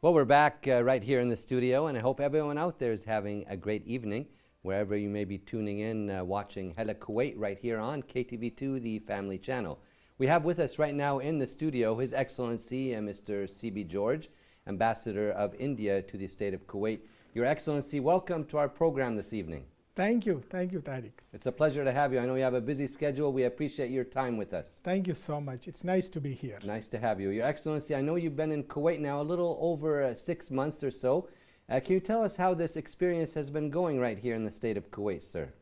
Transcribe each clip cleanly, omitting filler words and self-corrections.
Well, we're back right here in the studio, and I hope everyone out there is having a great evening, wherever you may be tuning in, watching Hala Kuwait right here on KTV2, the family channel. We have with us right now in the studio His Excellency Mr. C.B. George, Ambassador of India to the state of Kuwait. Your Excellency, welcome to our program this evening. Thank you, Tariq. It's a pleasure to have you. I know you have a busy schedule. We appreciate your time with us. Thank you so much. It's nice to be here. Nice to have you. Your Excellency, I know you've been in Kuwait now a little over 6 months or so. Can you tell us how this experience has been going right here in the state of Kuwait, sir?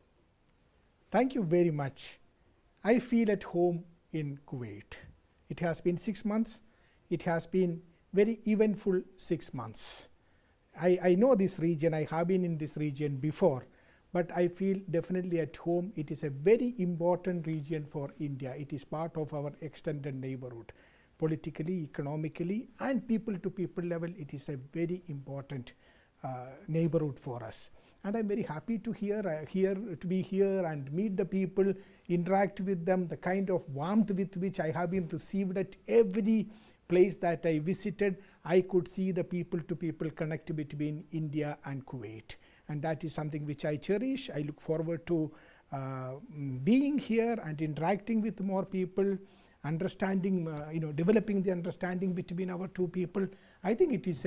Thank you very much. I feel at home in Kuwait. It has been 6 months. It has been very eventful 6 months. I know this region. I have been in this region before. But I feel definitely at home. It is a very important region for India. It is part of our extended neighborhood. Politically, economically, and people-to-people level, it is a very important neighborhood for us. And I'm very happy to be here and meet the people, interact with them, the kind of warmth with which I have been received at every place that I visited. I could see the people-to-people connect between India and Kuwait. And that is something which I cherish. I look forward to being here and interacting with more people, understanding, developing the understanding between our two people. I think it's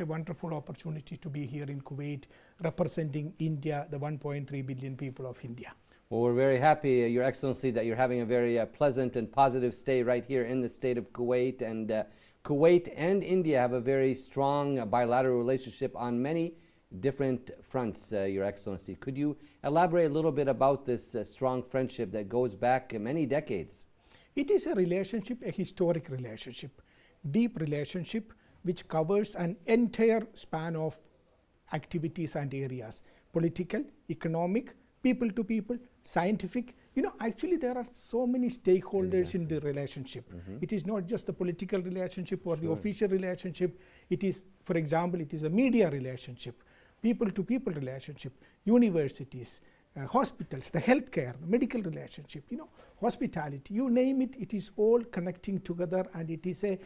a wonderful opportunity to be here in Kuwait, representing India, the 1.3 billion people of India. Well, we're very happy, Your Excellency, that you're having a very pleasant and positive stay right here in the state of Kuwait. And Kuwait and India have a very strong bilateral relationship on many different fronts, Your Excellency. Could you elaborate a little bit about this strong friendship that goes back many decades? It is a relationship, a historic relationship, deep relationship, which covers an entire span of activities and areas: political, economic, people to people, scientific. Actually there are so many stakeholders in the relationship. It is not just the political relationship or the official relationship. It is, for example, it is a media relationship, people to people relationship, universities, hospitals, the healthcare, the medical relationship, hospitality, you name it, it is all connecting together, and it is a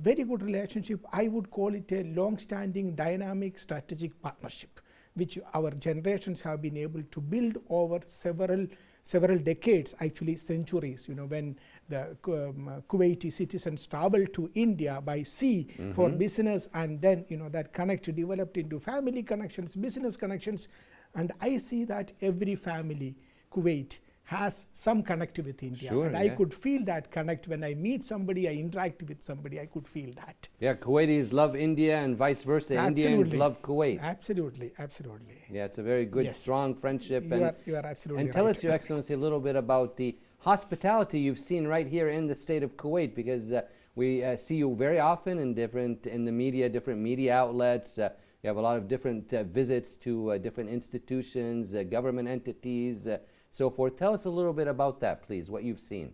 very good relationship. I would call it a long-standing, dynamic, strategic partnership, which our generations have been able to build over several decades, actually centuries. When the Kuwaiti citizens traveled to India by sea for business, and then that developed into family connections, business connections, and I see that every family, Kuwait, has some connect with India. Sure, and I could feel that connect when I meet somebody, I interact with somebody, I could feel that. Yeah, Kuwaitis love India and vice versa. Absolutely. Indians love Kuwait. Absolutely. Yeah, it's a very good, strong friendship. You are absolutely And tell right. us, Your Excellency, a little bit about the hospitality you've seen right here in the state of Kuwait, because we see you very often in the media, different media outlets. You have a lot of different visits to different institutions, government entities, so forth. Tell us a little bit about that, please, what you've seen.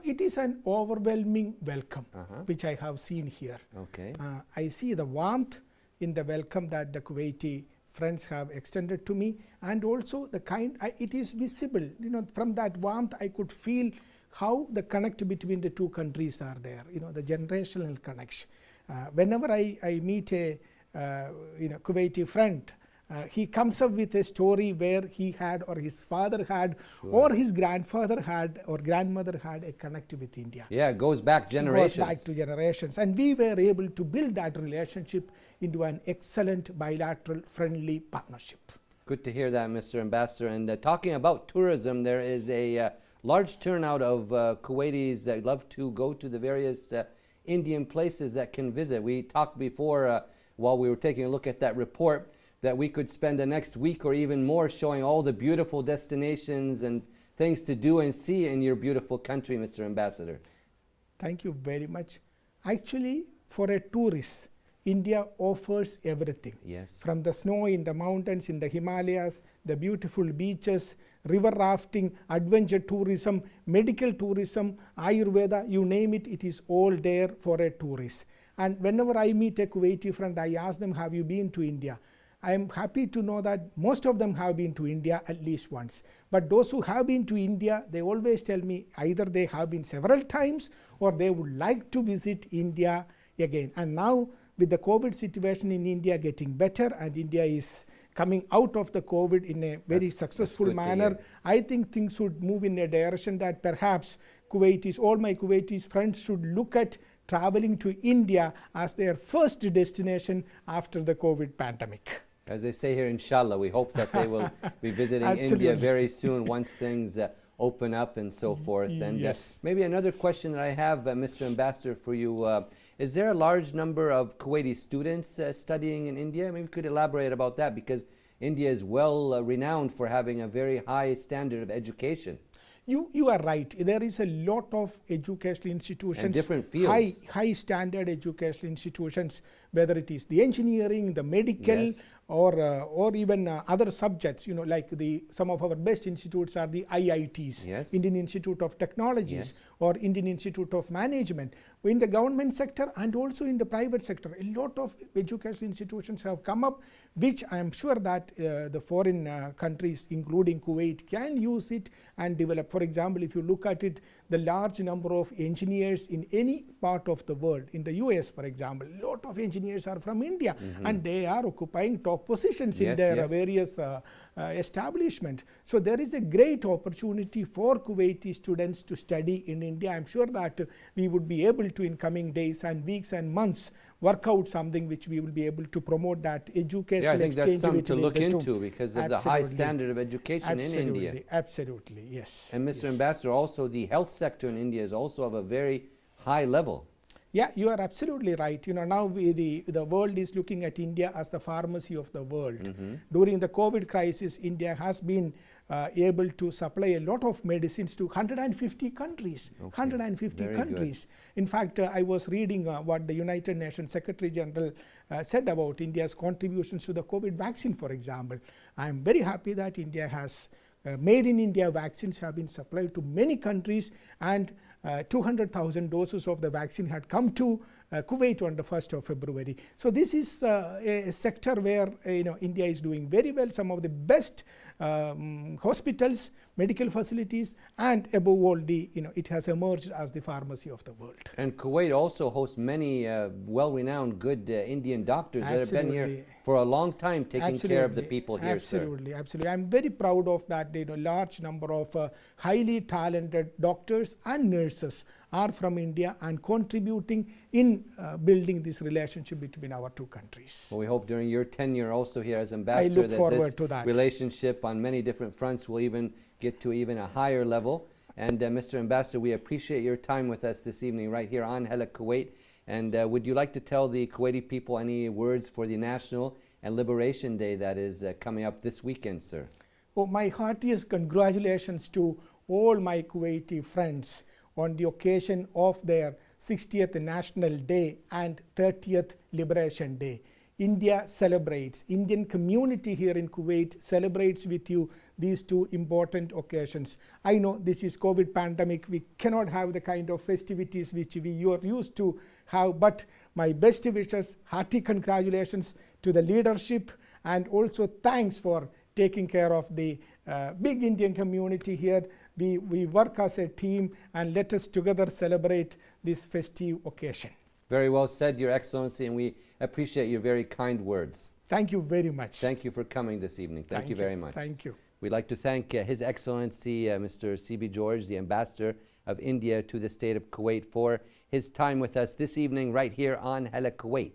It is an overwhelming welcome, which I have seen here. Okay. I see the warmth in the welcome that the Kuwaiti friends have extended to me, and also the it is visible. From that warmth, I could feel how the connect between the two countries are there. The generational connection. Whenever I meet a Kuwaiti friend, he comes up with a story where he had, or his father had, or his grandfather had, or grandmother had a connect with India. Yeah, it goes back generations. It goes back to generations. And we were able to build that relationship into an excellent bilateral friendly partnership. Good to hear that, Mr. Ambassador. And talking about tourism, there is a large turnout of Kuwaitis that love to go to the various Indian places that can visit. We talked before, while we were taking a look at that report, that we could spend the next week or even more showing all the beautiful destinations and things to do and see in your beautiful country, Mr. Ambassador. Thank you very much. Actually, for a tourist, India offers everything. Yes. From the snow in the mountains, in the Himalayas, the beautiful beaches, river rafting, adventure tourism, medical tourism, Ayurveda, you name it, it is all there for a tourist. And whenever I meet a Kuwaiti friend, I ask them, have you been to India? I am happy to know that most of them have been to India at least once. But those who have been to India, they always tell me either they have been several times or they would like to visit India again. And now with the COVID situation in India getting better, and India is coming out of the COVID in a very successful manner, I think things should move in a direction that perhaps Kuwaitis, all my Kuwaitis friends should look at traveling to India as their first destination after the COVID pandemic. As they say here, inshallah, we hope that they will be visiting India very soon once things open up and so forth. And yes. Maybe another question that I have, Mr. Ambassador, for you. Is there a large number of Kuwaiti students studying in India? Maybe you could elaborate about that, because India is well renowned for having a very high standard of education. You are right. There is a lot of educational institutions, and different fields. High standard educational institutions, whether it is the engineering, the medical, yes. or even other subjects. You know, like some of our best institutes are the IITs, yes. Indian Institute of Technologies, yes. or Indian Institute of Management. In the government sector and also in the private sector, a lot of educational institutions have come up, which I am sure that the foreign countries, including Kuwait, can use it and develop. For example, if you look at it, the large number of engineers in any part of the world, in the US, for example, a lot of engineers are from India, and they are occupying top positions in their various establishment. So there is a great opportunity for Kuwaiti students to study in India. I'm sure that we would be able to, in coming days and weeks and months, work out something which we will be able to promote that educational I think exchange. that's something to look into two. because of the high standard of education in India. Absolutely, yes. And Mr. Yes. Ambassador, also the health sector in India is also of a very high level. Yeah, you are absolutely right. You know, now the world is looking at India as the pharmacy of the world. During the COVID crisis, India has been able to supply a lot of medicines to 150 countries. 150 Very countries. Good. In fact, I was reading what the United Nations Secretary General said about India's contributions to the COVID vaccine, for example. I am very happy that India has made in India vaccines have been supplied to many countries, and 200,000 doses of the vaccine had come to Kuwait on the 1st of February. So this is a sector where India is doing very well. Some of the best hospitals, medical facilities, and above all, it has emerged as the pharmacy of the world. And Kuwait also hosts many well-renowned, good Indian doctors that have been here for a long time, taking care of the people here. Absolutely, absolutely. I'm very proud of that. Large number of highly talented doctors and nurses are from India and contributing in building this relationship between our two countries. Well, we hope during your tenure also here as ambassador that this relationship on many different fronts will even get to even a higher level. And Mr. Ambassador, we appreciate your time with us this evening right here on Hala, Kuwait. And would you like to tell the Kuwaiti people any words for the National and Liberation Day that is coming up this weekend, sir? Oh, my heartiest congratulations to all my Kuwaiti friends on the occasion of their 60th National Day and 30th Liberation Day. India celebrates, Indian community here in Kuwait celebrates with you these two important occasions. I know this is COVID pandemic, we cannot have the kind of festivities which you are used to have, but my best wishes, hearty congratulations to the leadership, and also thanks for taking care of the big Indian community here. We work as a team, and let us together celebrate this festive occasion. Very well said, Your Excellency, and we appreciate your very kind words. Thank you very much. Thank you for coming this evening. Thank you very much. Thank you. We'd like to thank His Excellency Mr. C.B. George, the Ambassador of India to the State of Kuwait, for his time with us this evening right here on Hala, Kuwait.